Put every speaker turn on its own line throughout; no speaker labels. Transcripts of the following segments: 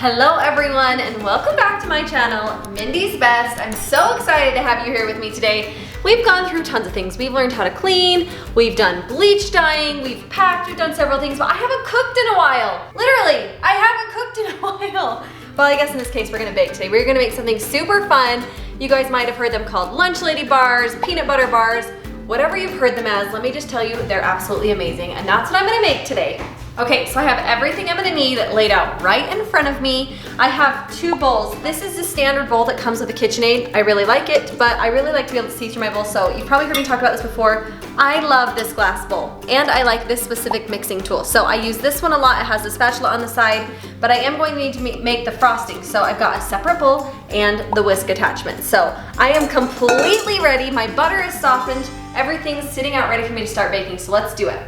Hello everyone and welcome back to my channel, Mindy's Best. I'm so excited to have you here with me today. We've gone through tons of things. We've learned how to clean, we've done bleach dyeing, we've packed, we've done several things, but I haven't cooked in a while. Literally, I haven't cooked in a while. Well, I guess in this case we're gonna bake today. We're gonna make something super fun. You guys might have heard them called lunch lady bars, peanut butter bars, whatever you've heard them as. Let me just tell you, they're absolutely amazing, and that's what I'm gonna make today. Okay, so I have everything I'm gonna need laid out right in front of me. I have two bowls. This is the standard bowl that comes with a KitchenAid. I really like it, but I really like to be able to see through my bowl, so you've probably heard me talk about this before. I love this glass bowl, and I like this specific mixing tool. So I use this one a lot. It has the spatula on the side, but I am going to need to make the frosting. So I've got a separate bowl and the whisk attachment. So I am completely ready. My butter is softened. Everything's sitting out ready for me to start baking, so let's do it.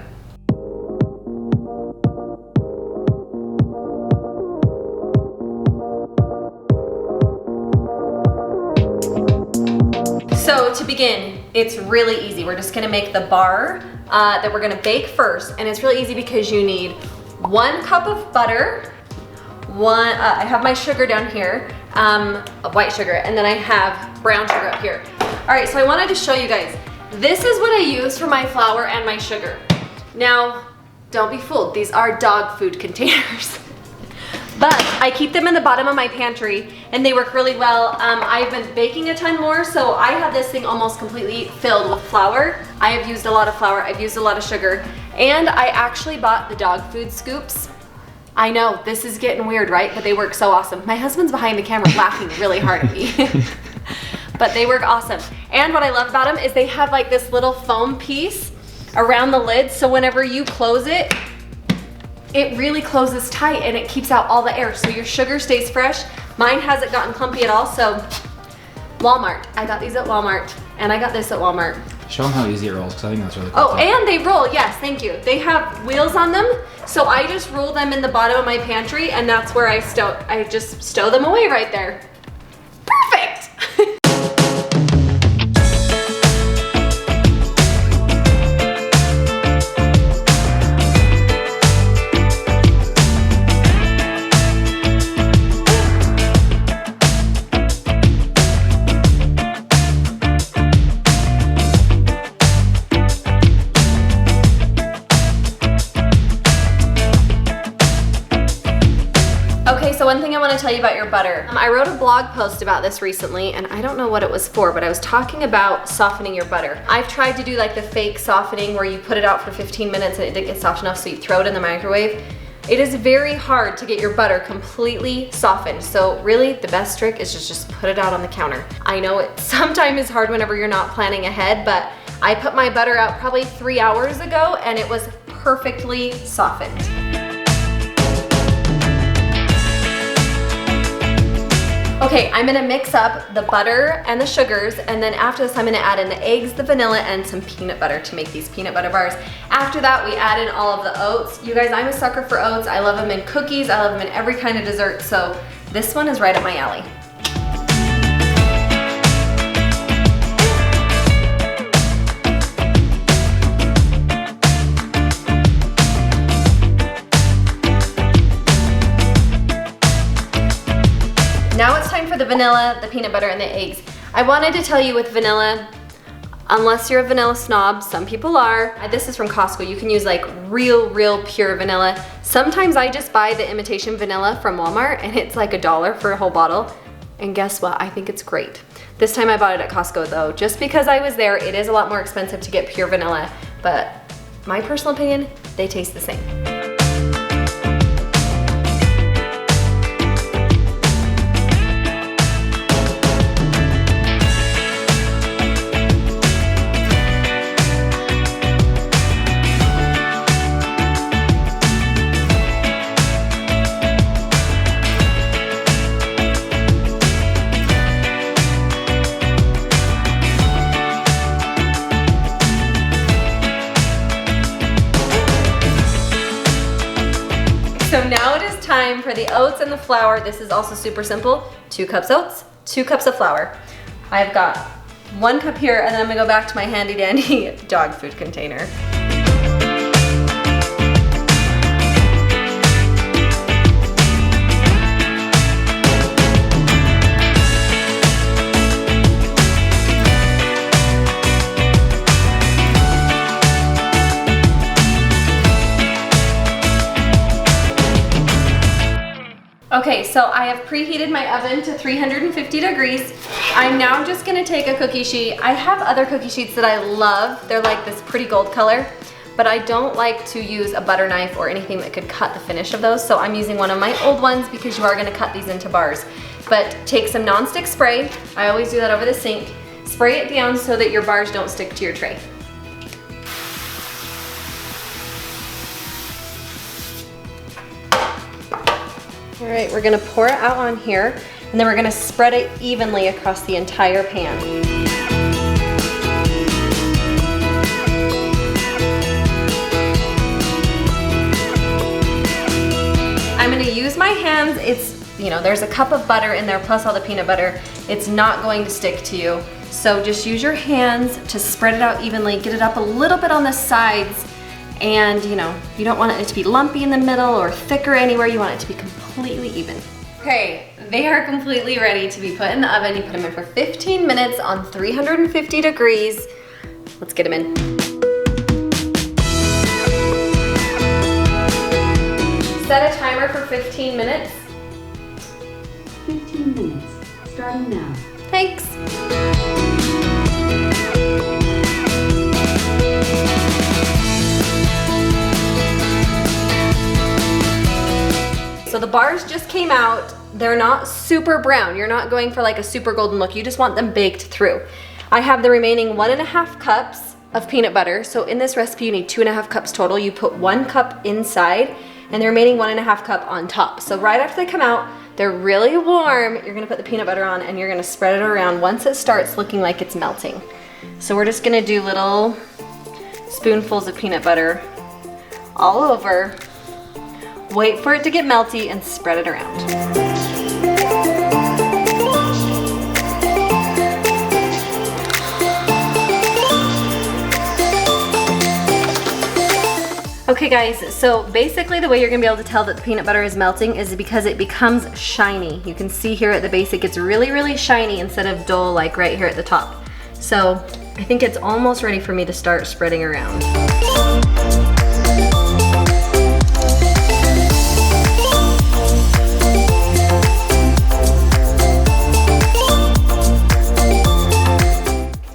So to begin, it's really easy. We're just gonna make the bar that we're gonna bake first. And it's really easy because you need 1 cup of butter, I have my sugar down here, white sugar, and then I have brown sugar up here. All right, so I wanted to show you guys. This is what I use for my flour and my sugar. Now, don't be fooled. These are dog food containers. But I keep them in the bottom of my pantry and they work really well. I've been baking a ton more, so I have this thing almost completely filled with flour. I have used a lot of flour, I've used a lot of sugar, and I actually bought the dog food scoops. I know, this is getting weird, right? But they work so awesome. My husband's behind the camera laughing really hard at me. But they work awesome. And what I love about them is they have like this little foam piece around the lid, so whenever you close it, it really closes tight and it keeps out all the air, so your sugar stays fresh. Mine hasn't gotten clumpy at all, so Walmart. I got these at Walmart, and I got this at Walmart.
Show them how easy it rolls, because I think that's really cool.
Oh, and they roll, yes, thank you. They have wheels on them, so I just roll them in the bottom of my pantry, and that's where I just stow them away right there. Perfect! So one thing I want to tell you about your butter. I wrote a blog post about this recently, and I don't know what it was for, but I was talking about softening your butter. I've tried to do like the fake softening where you put it out for 15 minutes and it didn't get soft enough, so you throw it in the microwave. It is very hard to get your butter completely softened, so really the best trick is just put it out on the counter. I know it sometimes is hard whenever you're not planning ahead, but I put my butter out probably 3 hours ago and it was perfectly softened. Okay, I'm gonna mix up the butter and the sugars, and then after this I'm gonna add in the eggs, the vanilla, and some peanut butter to make these peanut butter bars. After that, we add in all of the oats. You guys, I'm a sucker for oats. I love them in cookies, I love them in every kind of dessert, so this one is right up my alley. Now it's time for the vanilla, the peanut butter, and the eggs. I wanted to tell you with vanilla, unless you're a vanilla snob, some people are. This is from Costco. You can use like real pure vanilla. Sometimes I just buy the imitation vanilla from Walmart and it's like $1 for a whole bottle. And guess what? I think it's great. This time I bought it at Costco though. Just because I was there, it is a lot more expensive to get pure vanilla, but my personal opinion, they taste the same. So now it is time for the oats and the flour. This is also super simple. 2 cups oats, 2 cups of flour. I've got 1 cup here, and then I'm gonna go back to my handy dandy dog food container. Okay, so I have preheated my oven to 350 degrees. I'm now just gonna take a cookie sheet. I have other cookie sheets that I love. They're like this pretty gold color, but I don't like to use a butter knife or anything that could cut the finish of those, so I'm using one of my old ones because you are gonna cut these into bars. But take some nonstick spray. I always do that over the sink. Spray it down so that your bars don't stick to your tray. All right, we're gonna pour it out on here, and then we're gonna spread it evenly across the entire pan. I'm gonna use my hands. There's a cup of butter in there plus all the peanut butter. It's not going to stick to you. So just use your hands to spread it out evenly, get it up a little bit on the sides, and you don't want it to be lumpy in the middle or thicker anywhere. You want it to be completely even. Okay, they are completely ready to be put in the oven. You put them in for 15 minutes on 350 degrees. Let's get them in. Set a timer for 15 minutes.
15 minutes, starting now.
Thanks. So the bars just came out. They're not super brown. You're not going for like a super golden look. You just want them baked through. I have the remaining 1.5 cups of peanut butter. So in this recipe, you need 2.5 cups total. You put 1 cup inside and the remaining 1.5 cup on top. So right after they come out, they're really warm. You're gonna put the peanut butter on and you're gonna spread it around once it starts looking like it's melting. So we're just gonna do little spoonfuls of peanut butter all over. Wait for it to get melty and spread it around. Okay guys, so basically the way you're gonna be able to tell that the peanut butter is melting is because it becomes shiny. You can see here at the base it gets really, really shiny instead of dull like right here at the top. So I think it's almost ready for me to start spreading around.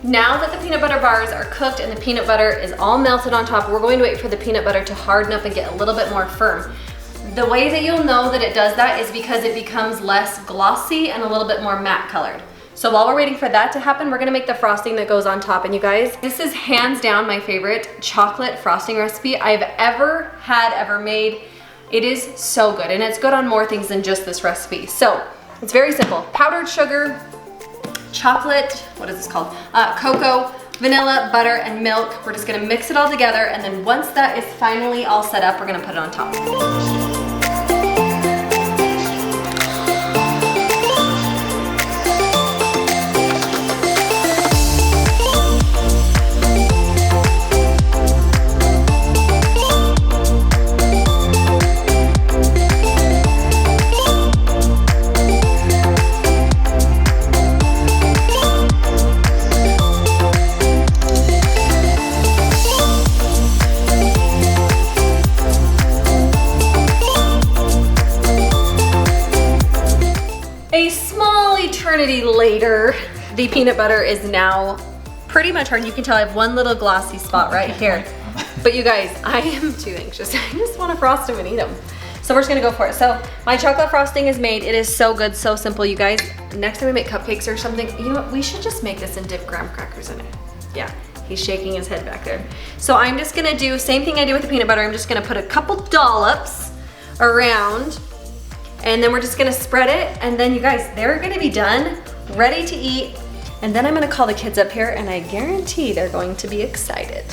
Now that the peanut butter bars are cooked and the peanut butter is all melted on top, we're going to wait for the peanut butter to harden up and get a little bit more firm. The way that you'll know that it does that is because it becomes less glossy and a little bit more matte colored. So while we're waiting for that to happen, we're gonna make the frosting that goes on top. And you guys, this is hands down my favorite chocolate frosting recipe I've ever made. It is so good, and it's good on more things than just this recipe. So it's very simple. Powdered sugar, chocolate, what is this called? Cocoa, vanilla, butter, and milk. We're just gonna mix it all together, and then once that is finally all set up, we're gonna put it on top. Later, the peanut butter is now pretty much hard. You can tell I have one little glossy spot right here. But you guys, I am too anxious. I just want to frost them and eat them. So we're just gonna go for it. So my chocolate frosting is made. It is so good, so simple, you guys. Next time we make cupcakes or something, you know what? We should just make this and dip graham crackers in it. Yeah, he's shaking his head back there. So I'm just gonna do same thing I do with the peanut butter. I'm just gonna put a couple dollops around, and then we're just gonna spread it, and then you guys, they're gonna be done, ready to eat, and then I'm gonna call the kids up here, and I guarantee they're going to be excited.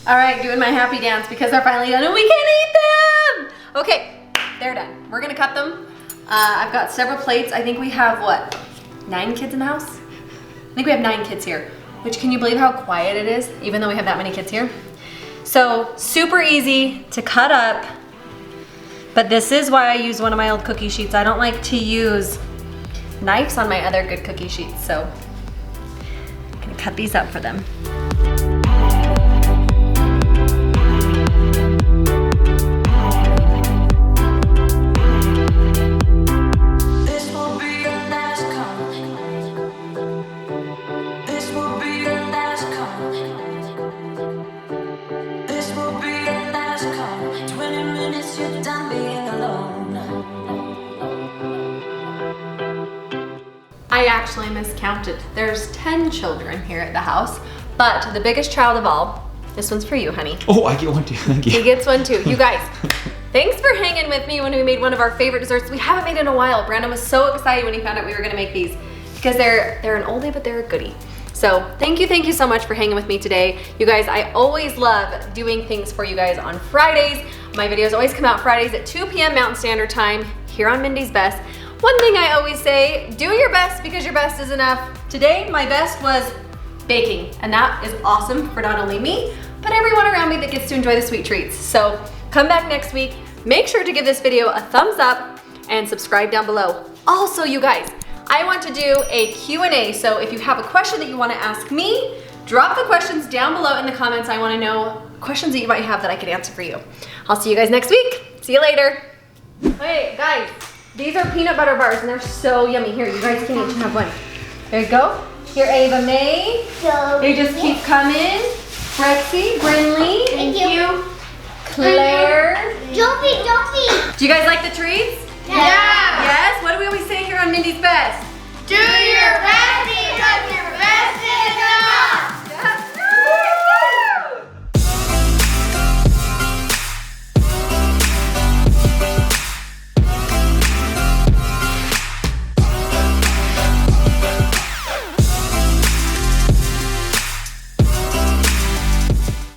All right, doing my happy dance because they're finally done and we can eat them! Okay, they're done. We're gonna cut them. I've got several plates. I think we have, what, 9 kids in the house? I think we have 9 kids here, which can you believe how quiet it is, even though we have that many kids here? So super easy to cut up, but this is why I use one of my old cookie sheets. I don't like to use knives on my other good cookie sheets, so I'm gonna cut these up for them. I actually miscounted. There's 10 children here at the house, but the biggest child of all, this one's for you, honey.
Oh, I get one too, thank you.
He gets one too. You guys, thanks for hanging with me when we made one of our favorite desserts. We haven't made in a while. Brandon was so excited when he found out we were gonna make these because they're an oldie, but they're a goodie. So thank you so much for hanging with me today. You guys, I always love doing things for you guys on Fridays. My videos always come out Fridays at 2 p.m. Mountain Standard Time here on Mindy's Best. One thing I always say, do your best because your best is enough. Today, my best was baking, and that is awesome for not only me, but everyone around me that gets to enjoy the sweet treats. So come back next week. Make sure to give this video a thumbs up and subscribe down below. Also, you guys, I want to do a Q&A, so if you have a question that you want to ask me, drop the questions down below in the comments. I want to know questions that you might have that I could answer for you. I'll see you guys next week. See you later. Hey, guys. These are peanut butter bars and they're so yummy. Here, you guys can each have one. There you go. Here, Ava May. They just keep coming. Rexy, Brinley.
Thank you.
Claire.
Jovi.
Do you guys like the treats?
Yeah.
Yes? What do we always say here on Mindy's Best?
Do your best because your best is enough.